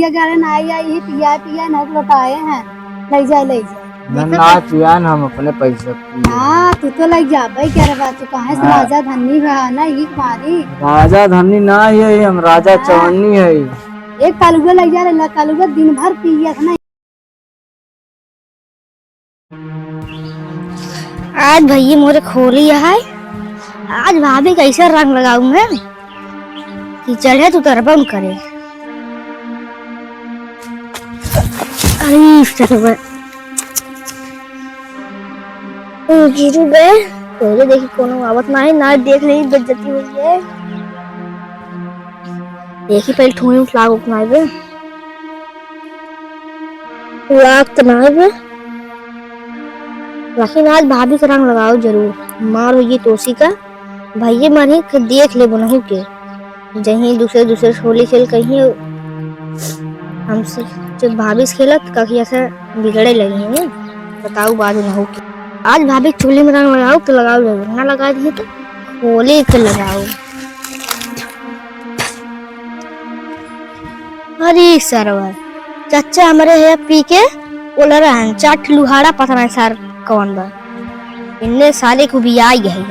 पिया गारे ना आई पिया पिया न लौटाए हैं। ले जा ना पिया न हम अपने पैसे पिए। हाँ तू तो लग जा भाई क्या बात तू कहाँ से राजा धनी है ना ये मारी राजा धनी ना है हम राजा चौनी है। एक कलुआ लग जा रहा कलुआ दिन भर पिया था ना। आज भैया मोरे खोली है। आज भाभी कैसा रंग लगाऊं मैं कि चढ़े तू तरबम करे। अरे गिरू बे पहले देखी कोनो आवत ना है ना देख रही बेइज्जती हुई है। देखी पहले ठोई फ्लाग उठनाए बे फ्लाग तनाए बे। लेकिन आज भाभी का रंग लगाओ जरूर। मार होगी तोसी का भैया मानी देख ले बनहु के जहीं दूसरे होली खेल कहीं हमसे जब भाभी से खेलत कहीं ऐसा बिगड़े लगी है। बताओ बात ना हो के आज भाभी चूल्हे में रंग लगाओ तो लगाओ जरूर ना लगा दिए तो होली के लगाओ। अरे सरवर चाचा हमारे है पी के बोला रहा चाट लुहाड़ा पता नहीं सर कौन बा इन्ने साले को भी आई गए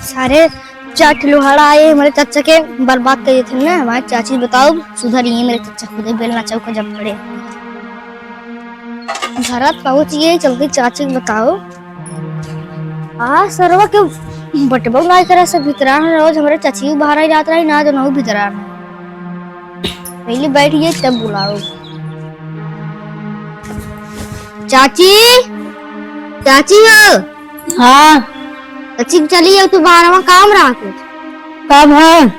सारे चाट लुहाड़ा आए हमारे चाचा के बर्बाद कर थे ना। हमारे चाची बताओ सुधर ये मेरे चाचा खुद बेलना चौका जब पड़े भारत पहुंच गए चलते चाची को बताओ। सरवा के बटबो ना करे से भीतरा रोज हमारे चाची बाहर ही जात रही ना जो ना भीतरा पहले बैठ गए तब बुलाओ। चाची चाची हो। हाँ चाची चली जाओ तू बाहर में काम रहा कुछ कब है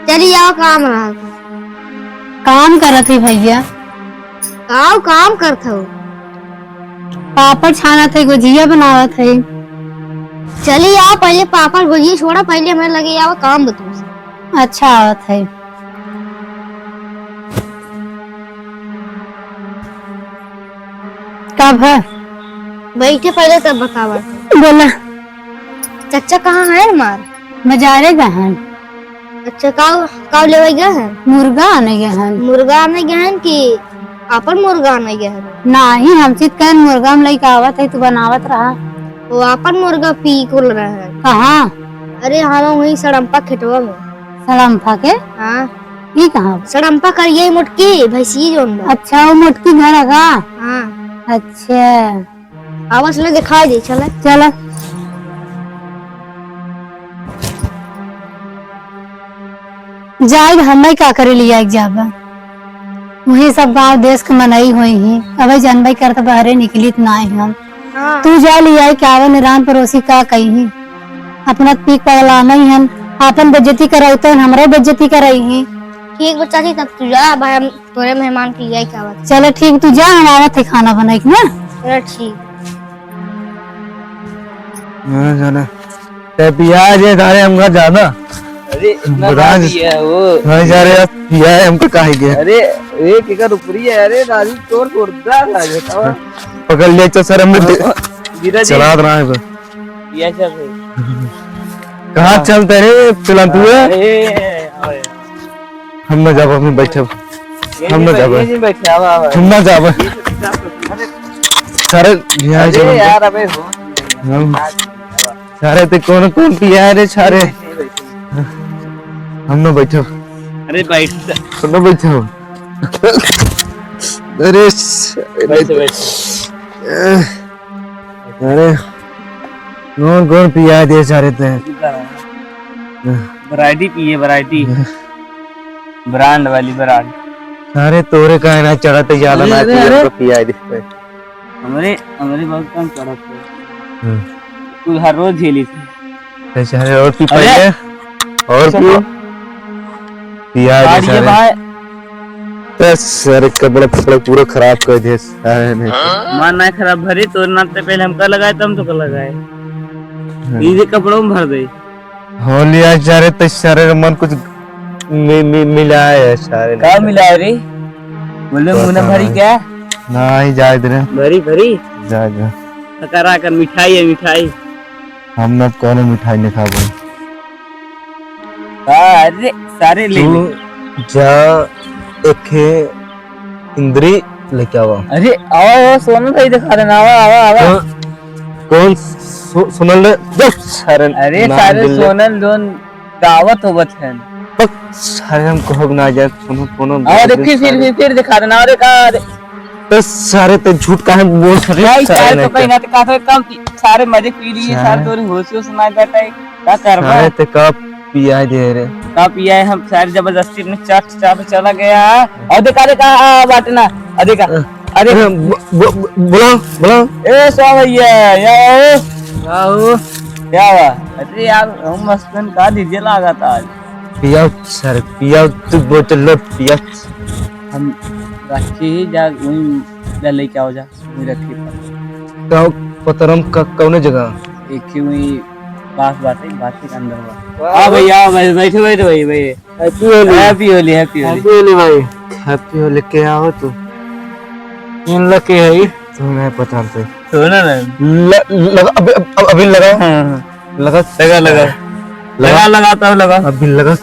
चली जाओ काम रहा काम करत है भैया काम करता हो पापड़ छाना थे गुजिया बनावत है। चली आओ पहले पापड़ गुजिया छोड़ा पहले हमें लगे आओ काम बताओ। अच्छा आवत है कब है बैठे पहले तब बतावा। बोला चाचा कहाँ है हमार मजारे गहन। अच्छा काव ले गए हैं मुर्गा आने गहन। मुर्गा आने गए हैं कि अपन मुर्गा आने गए हैं नहीं हम चित कहन मुर्गा में लइका आवत है तू बनावत रहा। वो अपन मुर्गा पी खोल रहा है कहाँ। अरे हम वही सड़म्पा खेतवा में। सड़म्पा के हाँ ये कहाँ सड़म्पा करिए मुटकी भैंसी जो अच्छा वो मोटकी घर है का। हाँ अच्छा आवाज में दिखाई दे चले चल जाए हमें क्या करे लिया एक जाबा वही सब गांव देश के मनाई हुई ही अब जनबई करते बहरे निकली ना हम। हाँ। तू जा लिया क्या निरान पड़ोसी का कही अपना पीक पगलाना ही हम अपन बेइज्जती कराई तो हमारे बेइज्जती कराई ही। ठीक बच्चा जी तब तू जा भाई हम तोरे मेहमान के लिए क्या बात। चलो ठीक तू जा हम आवत है खाना बनाई ना। ठीक चलो ते प्याज है सारे हमका ज्यादा। अरे इतना है वो नहीं जा रहे पिया है हमको काहे के। अरे एक एकड़ ऊपरी है। अरे दादी तोड़ फोड़दा था बेटा पकड़ ले तो सर हम चला रहा है ये चल रही कहाँ चलते रे चला तू हम न जाब हम बैठे हम न जाब बैठे आवा हम न जाब सारे यार अबे सारे ते कौन कौन पिया है रे सारे हम न बैठे। अरे बैठ हम न बैठे अरे अरे कौन कौन पिया दे सारे ते वैरायटी पिए वैरायटी ब्रांड वाली ब्रांड सारे तोरे का ना चढ़ते ज्यादा ना पिया दे हमारे हमारे बहुत कम चढ़ते तू हर रोज झेली थी सारे और पी पहले और पिया दे सारे बस सारे कपड़े कपड़े पूरे खराब कर दिए सारे ने। मान ना खराब भरी तो ना तो पहले हमका लगाए तब तो लगाए इसी कपड़ों में भर दे होली आज सारे तो सारे मन कुछ मिला है सारे क्या मिला है रे बोले मुन्ना भरी क्या नहीं जाए दे भरी भरी जा जा करा कर मिठाई है मिठाई हम न कौन मिठाई नहीं खाबो अरे सारे ले जा एक है इंद्री लेके आवा। अरे आओ सोनल भाई दिखा देना, आवा आवा आवा। कौन सुनल रे जब सारे अरे नाम सारे दिल ले। सोनल जोन दावत होवत है। पक सारे हमको हो ना जाए सुनो सुनो और देखिए फिर दिखा देना। अरे का तो सारे ते झूठ काहे बोल रहे भाई सारे चाय नहीं तो कहीं ना तो काफी कम सारे मजे पी लिए, चाय। सारे तोरे होशियो सुनाई देता है क्या करबा। सारे ते कब पिया दे रे का पिया है हम सारे जबरदस्ती अपने चाट चाट चला गया। और देखा देखा बाटना देखा। अरे बुलाओ बुलाओ ए सो भैया आओ क्या हुआ। अरे यार हम मस्तन का डीजे लगा था आज। पिया सर पिया तू बोतल लो पिया। हम रखे ही जा वहीं ले क्या हो जा वहीं रखी पर तो पतरम का कौन जगह एक ही वहीं पास बात है बात के अंदर हुआ। हाँ भैया बैठे बैठे भाई भाई happy Holi happy Holi happy Holi. Happy Holi भाई हैप्पी होली के आओ तू इन लगे है तुम्हें पता नहीं सुना ना लगा अभी लगा लगा लगा लगा लगा लगाता हूँ लगा अभी लगा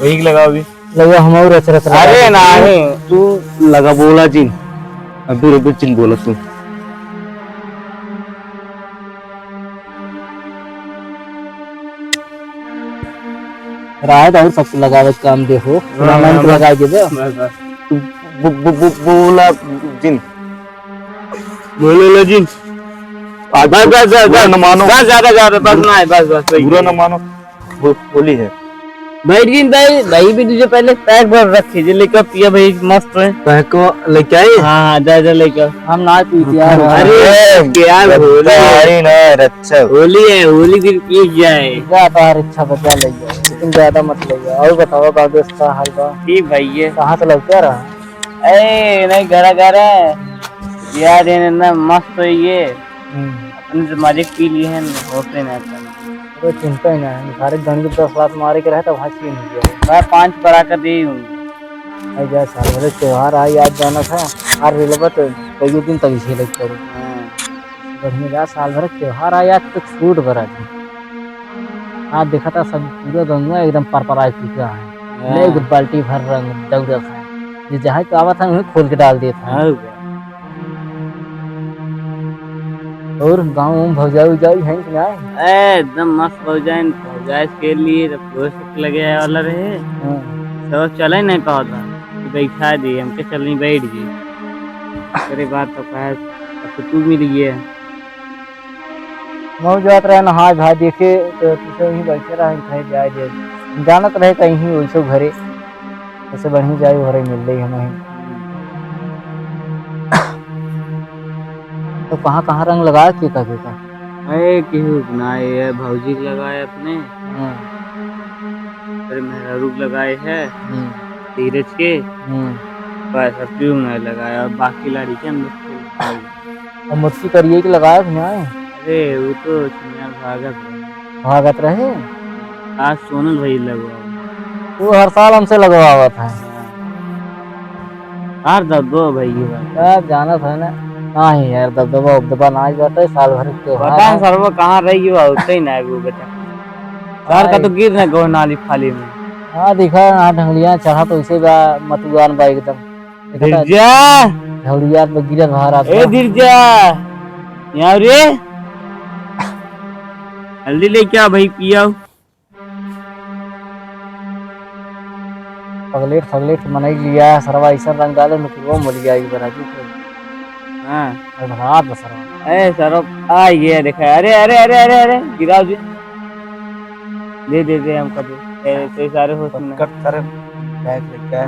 वही लगा अभी लगा हमारे रच अरे नहीं तू लगा बोला जिन अभी रुबी जिन बोला तू राहत और सब लगावे काम देखो लगा के दे बोला जिन बोले जिन बस बस बस न मानो बस ज्यादा बस ना है बस बुरा न मानो होली है बैठ गई भाई भी तुझे पहले पैक भर रखे जो लेकर पिया भाई मस्त है। पैक को लेके आई हाँ जा लेकर हम ना पीते यार। अरे क्या होली ना रक्षा होली है होली दिन पी जाए ज्यादा इच्छा बचा ले लेकिन ज्यादा मत ले और बताओ बाबू का हाल बा ठीक भाई कहाँ से लगता रहा ए नहीं घर यार ये ना मस्त है ये अपने जो मजे पी लिए हैं होते ना कोई चिंता ही नहीं सारे गण 10 लाख मारे के रहे तब हाथ छीन गया मैं 5 बढ़ा कर दे हूँ। ऐसा साल भर त्योहार आ याद जाना था और रिलबत कई दिन तक इसे लग करो बढ़िया जा साल भर त्योहार आ याद तो छूट भरा थी आज देखा था सब पूरा गंगा एकदम परपरा चुका है ले एक बाल्टी भर रंग दौड़ था ये जहाँ तो आवा था उन्हें खोल के डाल दिया था। और गाँव में भौजाई है कि नहीं एकदम मस्त भौजाई के लिए लगे वाला रहे सब चल ही नहीं पाओ था बैठा दी हमके चल नहीं बैठ गई तेरे बात तो कहा तो तू मिल गया मऊ जात रहे नहा घा देखे तो तुझे वहीं बैठे रहे कहीं जाए दे जानत रहे कहीं वैसे घरे ऐसे बढ़िया जाए घरे मिल रही हमें तो कहाँ रंग लगा के का अरे केहू बनाए है भौजी लगाए अपने फिर मेरा रूप लगाए है धीरज के बस अब मैं लगाया और बाकी लाड़ी के अंदर और मुझकी करिए कि लगाया कि नहीं अरे वो तो भागत रहे आज सोनल भाई लगवा वो हर साल हमसे लगवावा था यार दबो भाई यार जाना था ना नहीं यार दबदबा उबदबा ना ही जाता है साल भर के पता है सर वो कहाँ रही हो उतने ही ना है वो बेटा सर का तो गिर ना गो नाली फाली में हाँ दिखा हाँ ढंगलिया चढ़ा तो इसे बा मतुआन बा एकदम गिरजा ढौड़िया में गिरत भारा ए गिरजा यहाँ रे जल्दी ले क्या भाई पिया फगलेट मनाई लिया सरवा ऐसा रंग डाले नुकरो मिल गया एक बार अभी हाँ रात में सरवा ए सर आ गया देखा अरे अरे अरे अरे अरे गिराओ जी दे हमको दे ऐसे सारे हो सुन कट कर बैग लेके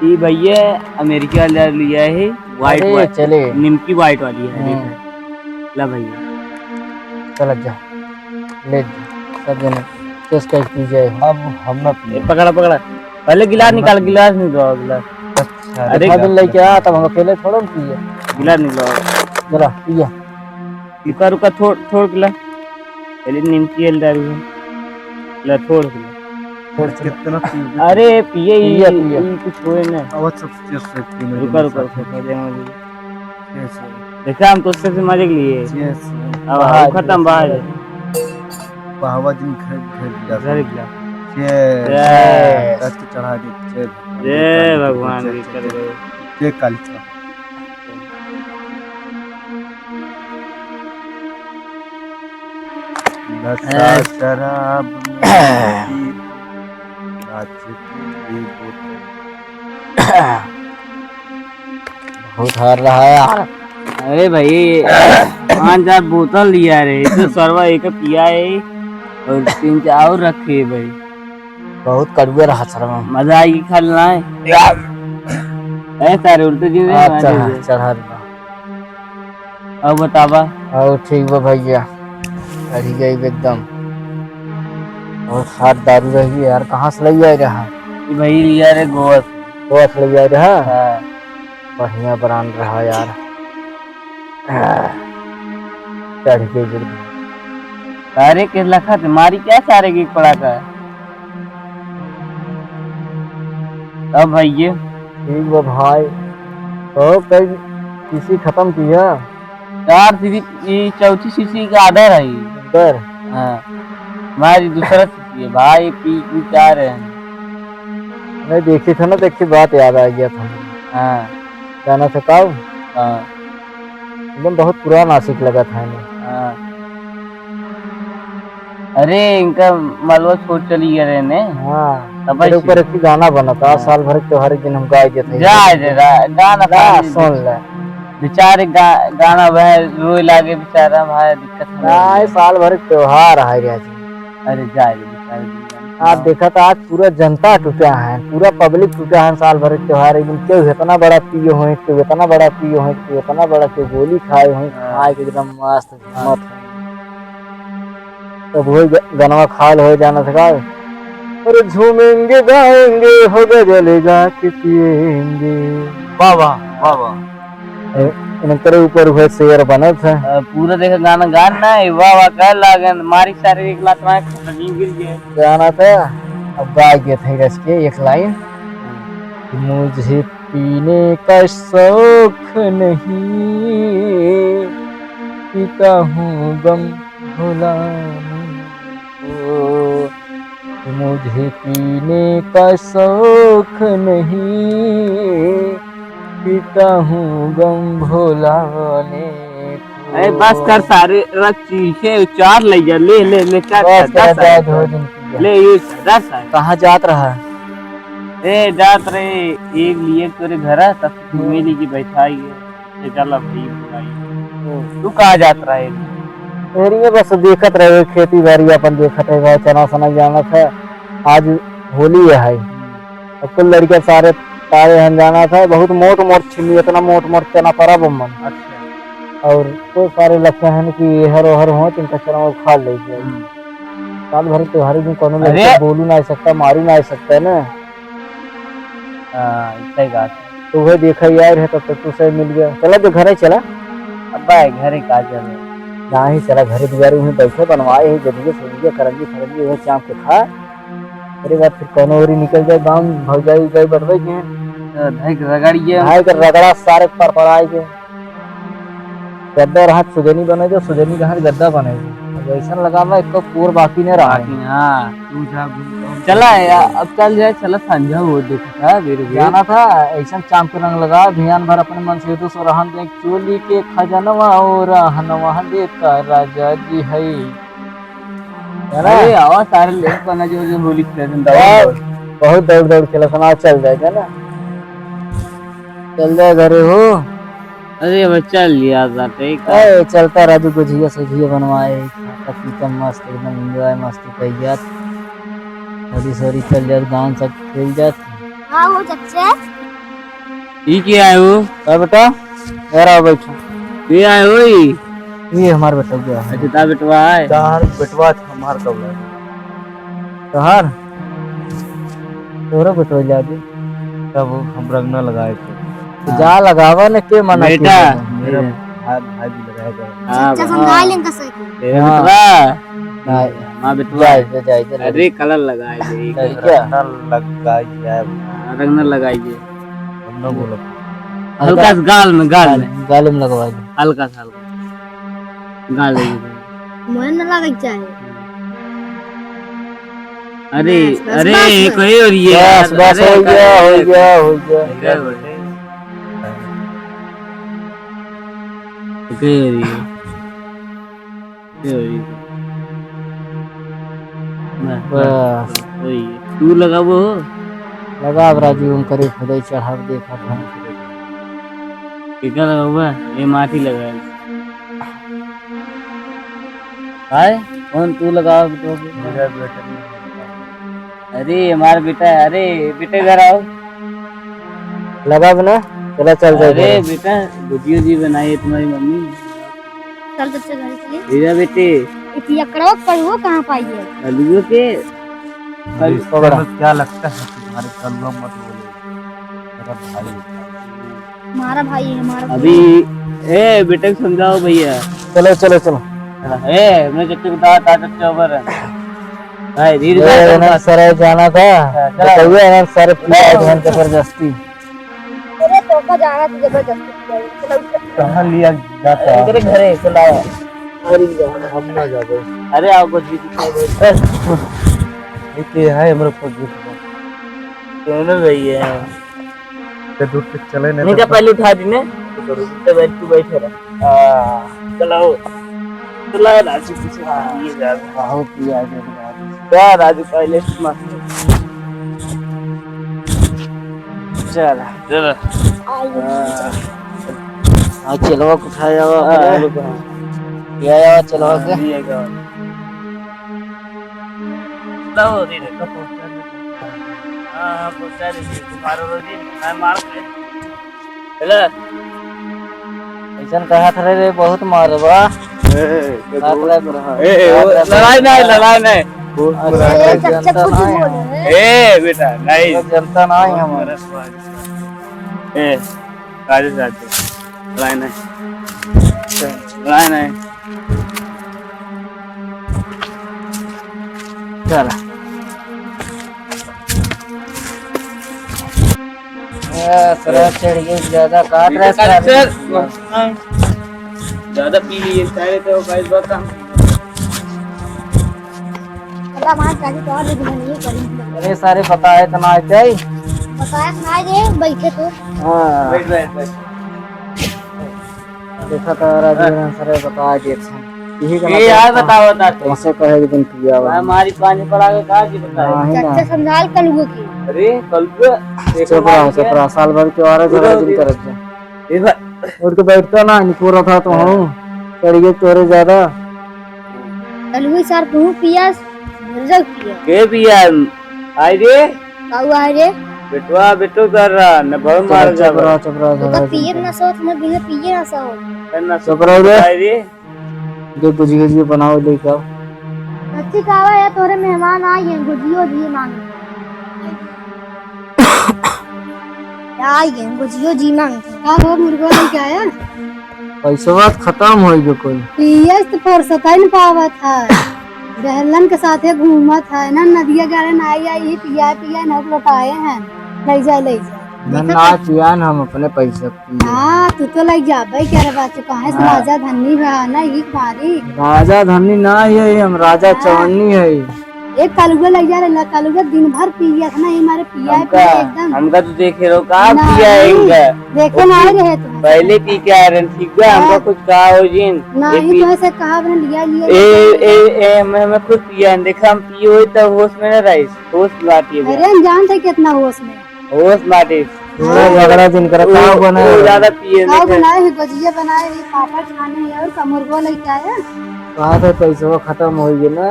ये भैया अमेरिका ले लिया है वाइट चले निमकी वाइट वाली है ला भैया चल जा ले सब जने टेस्ट कर पीजिए अब हम ना पिए पकड़ा पहले गिलास निकाल गिलास नहीं दो गिलास अरे दिन लेके आ तब हम अकेले थोड़ा पिए गिलास निकालो जरा पिए रुका थोड़ गिलास पहले निमकी हल दारू ला थोड़ गिलास कितना पिए अरे पिए कुछ होए ना अब सब चीज से पीने रुका देखा हम तो उससे मजे के लिए अब खत्म बाहर बहावा दिन घर गिलास जय। दत्त चढ़ा दे जय भगवान की कर गए। जय काली चढ़ा नशा शराब में नाचती बोतल। बहुत हार रहा है यार। अरे भाई 5-4 बोतल लिया रे, तो सरवा एक पिया है और 3-4 और रखे भाई। बहुत कड़वे रहा शर्मा। मजा आएगी खा लेना है सारे उल्टे जी चढ़ा रहा। अब बतावा। और ठीक बा भैया, अड़ी गई एकदम। और हाथ दारू रही यार, कहाँ से ले रहा? ये भाई लिया रे गोवा से। गोवा से ले रहा। हाँ। बढ़िया ब्रांड रहा यार। चढ़ के गिर गई। सारे के लखा थे मारी क्या सारे की पड़ा का। अब भैया ठीक बा भाई। तो कई किसी खत्म किया? 4 सीसी, ये चौथी सीसी का आधा रही। कर हाँ हमारी दूसरा सीसी है भाई, पी पी 4 है। मैं देखी था ना, देखी बात याद आ गया था। हाँ जाना था कब? हाँ एकदम बहुत पुराना आशिक लगा था इन्हें। हाँ। अरे इनका मलबा छोड़ चली गए रे ने। हाँ तब मेरे ऊपर एक गाना बना था, साल भर त्योहार के दिन हम गाए थे। जा रे गाना ला सुन ले। बेचारे गाना वह रोए लागे बेचारा भाई, दिक्कत है। ना साल भर त्योहार है रे। अरे जा रे बेचारे। आप देखा था आज पूरा जनता टूटा है, पूरा पब्लिक टूटा है साल भर त्योहार। एकदम क्यों इतना बड़ा पियो हो, क्यों इतना बड़ा पियो हो, क्यों इतना बड़ा क्यों गोली खाए हो, खाए के एकदम मस्त मत है। तब वही गनवा खाल हो जाना था। अरे झूमेंगे गाएंगे हो गले गा के पिएंगे। वाह वाह वाह वाह। इनके ऊपर हुए शेर बने थे। पूरा देखा गाना गाना है वाह वाह कह लागन मारी सारे 1 लाख में खतरनी गिर गए। गाना था अब गा गए थे रस के एक लाइन। मुझे पीने का शौक नहीं, पीता हूँ गम भुलाने को। मुझे पीने का शौक नहीं, पीता हूँ गम भुलाने को। अरे बस कर सारे चीखे 4 ले जा, ले ले ले 4 ले ये 10 कहाँ जात रहा? ए जात रे एक लिए तेरे घर है तब मिली की बैठाई है। चल भाई भाई तू कहाँ जात रहा है? एरिया बस देखत रहे, खेती बाड़ी अपन देखत रहे। चना सना जाना था, आज होली है। अब कुल लड़के सारे तारे हम जाना था। बहुत मोट मोट छिली, इतना मोट मोट चना पड़ा बमन। अच्छा। और तो सारे लगते हैं कि हर हर हो तिनका चना वो खा ले जाए। साल भर त्योहार दिन कोनो लड़के बोलू ना सकता, मारू ना सकता है ना। सही बात। तो वह देखा यार है, तब तक तुझसे मिल गया। चला तो घर चला। अब भाई घर का चल ना ही चला, घर दुआरे में बैठे बनवाए ही जदिए सोलिए करंगी फरंगी वह चाप के खा। अरे बात फिर कोनो ओरी निकल जाए गाँव भौजाई गई बढ़वे के रगड़िए भाई का रगड़ा सारे पर पड़ाए के। गद्दा रहा सुजनी बने जो सुजनी कहाँ गद्दा बने ऐसा लगा मैं एक पूर बाकी नहीं रहा। हाँ चला अब चल जाए। चला संझा वो देखा जाना था ऐसा चाम के रंग लगा ध्यान भर अपने मन से। तो रहन दे चोली के खजनवा और रहनवा देता राजा जी है। अरे आवाज सारे लेट बना जो होली बहुत दौड़ दौड़ खेला सना। चल जाएगा ना, चल जाए घरे हो। अरे बच्चा लिया जाते चलता राजू को झिया से झिया बनवाए मस्त एकदम एंजॉय मस्ती कही थोड़ी सॉरी चल जाए गाँव सब खेल जात। हाँ वो चच्चे ये क्या है वो? क्या बेटा यार बैठो। ये आए हो ये हमारे बेटा गया है। अच्छा बेटवा है चार बेटवा हमार कब है तोहार तोरा बेटवा जा दी तब हम रंग न लगाए थे। तो जा लगावा ने के मना बेटा मेरा भाई भी लगाएगा। हाँ समझा लें कैसे तेरा बेटवा मां बेटवा जाए अरे कलर लगाए रंग न लगाइए हम न बोलो हल्का सा गाल में गाल में लगवा दे हल्का सा हल्का गाल मन न लगे चाहे अरे बस, अरे बस। कोई और ये बस बस हो गया हो गया हो गया। कोई और ये बस वही तू लगा वो लगा अब राजू हम करे खुदाई चढ़ाव देखा था। कितना लगा हुआ ये माटी लगा है हाय कौन तू लगा तो मेरा बेटा अरे हमारा बेटा है अरे बेटे घर आओ लगा बना चला चल जाए अरे बेटा भुजिया जी बनाई है तुम्हारी मम्मी चल बच्चे घर चलिए। मेरा बेटे इतिया करो कड़ुओ कहाँ पाई है? अलगू के मुझे क्या लगता है तुम्हारे कल्लों मत बोलो मेरा भाई हमारा भाई है हमारा अभी ए बेटे को समझाओ भैया चलो चलो चलो ए मैं चच्चे बता ता चच्चे ऊपर भाई धीरे ये से ना सर जाना था बताइए ना सर पूरा जबरदस्ती अरे तो का जाना तो जबरदस्ती कहाँ लिया जाता है तेरे घरे चलाओ हम ना जाबे अरे आओ कुछ भी दिखाई दे ये है हमरे ऊपर गिर दोनों भैया के दूर तक चले नहीं क्या पहले उठा दी ने तो बैठ तू बैठे रहा चलाओ चला राजू पीछे ये जा बहुत पिया क्या राजू पहले मत चल चल हाँ चलो उठाया या चलो के लाओ दे दे हां पहुंचा दे मारो रोजी मैं मार दे चल ऐसा कहा था रे बहुत मारवा लड़ाई नहीं जनता नहीं ए बेटा नहीं जनता नहीं हमारा ए राजू लड़ाई नहीं चल सर चढ़ गई ज्यादा काट रहा है ज्यादा पी लिए सारे तो गाइस बहुत काम अल्लाह मान काजी तो और भी नहीं करी अरे सारे पता है तना आते ही बताया खाए दे बैठे तो हां बैठ देखा था राजू सर बता दिए यही ये यार बताओ तुमसे कहे एक दिन पिया हुआ हमारी पानी पड़ा के कहा की बताए चाचा संभाल कलुओ की अरे कल चपरा साल भर के और दिन करत जा और के बैठता ना नहीं पूरा था तो हूं चढ़ गए तोरे ज्यादा कलुओ सर तू पिया जग पिया के पिया आई रे काऊ आ रे बेटवा बेटो कर रहा न भव मार जा चपरा तो पिए ना सोच में बिना पिए ना सो ना चपरा रे आई रे जो गुजिया बनाओ लेके आओ अच्छी कावा है तोरे मेहमान आए हैं गुजियो जी मांगे आई हैं गुजियो जी मांगे का हो मुर्गा लेके आया पैसा बात खत्म हो गई कोई पिए तो फुर्सत ही नहीं पावत है रहलन के साथे घूमत है ना नदिया गारे ना आई पिया न लौटाए हैं ले जा ना पियान हम अपने पैसे हाँ तू तो लग जाबे क्या रे बात कहाँ से राजा धनी है ना ये मारी राजा धनी ना है हम राजा चवन्नी है एक कलुआ लग जा रहा कलुआ दिन भर पिया था ना हमारे पिया एकदम हमका तो देखे रहो कहाँ पिया है इनका देखे ना रहे तुम पहले पी के आ रहे ठीक है हमको कुछ कहा हो जिन नहीं तो ऐसे कहा बने लिया लिया मैं खुद पिया देखा हम पिए हुए तो होश में न रही होश लाती है अरे जान थे कितना होश में होश लाती झगड़ा दिन कर खाओ बना ज्यादा पिए खाओ बनाए है गुजिया बनाए है पापड़ खाने है और मुर्गा लेके आया कहा था पैसा खत्म हो गया ना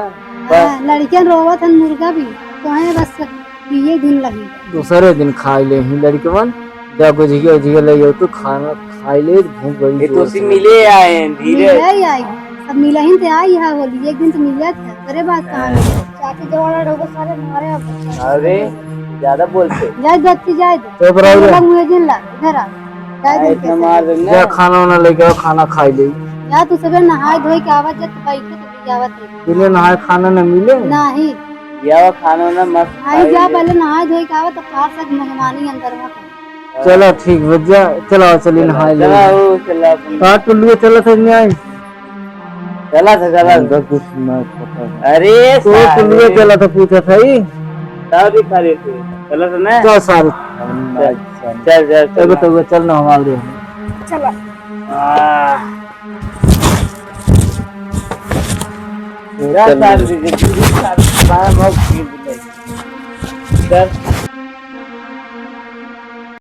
लड़कियां रोवत है मुर्गा भी तो है बस पिए दिन लगी दूसरे दिन खा ले ही लड़के मन जब गुजिया ले तू खाना खाई ले भूख गई ये तो सी मिले आए हैं धीरे आई सब मिला ही थे आई है बोली एक दिन तो मिला था अरे बात कहाँ चाची जवाना रोग सारे मारे अरे ज्यादा बोलते जाए बच्ची जाए तो बराबर मुझे दिन ला इधर आ ऐसा मार देंगे जा खाना वाना लेके आओ खाना खाई ले या तू सब नहाए धोए के आवत जब बैठे तो आवत है पहले नहाए खाना न मिले नहीं या वो खाना ना मस्त आई जा पहले नहाए धोए के आवत तो कार तक मेहमानी अंदर में चलो ठीक भैया चलो चलिए नहाए ले चला कहा टुल्लू चलो थे नहीं आई चला कुछ ना पता अरे तो टुल्लू चला था पूछा था ही दाव भी खा रही थी चलो तो ना चल सारे चल चल एगो तो चल ना हम आगे चला तेरा साथ दीजिए पूरी साथ बारह मौक चल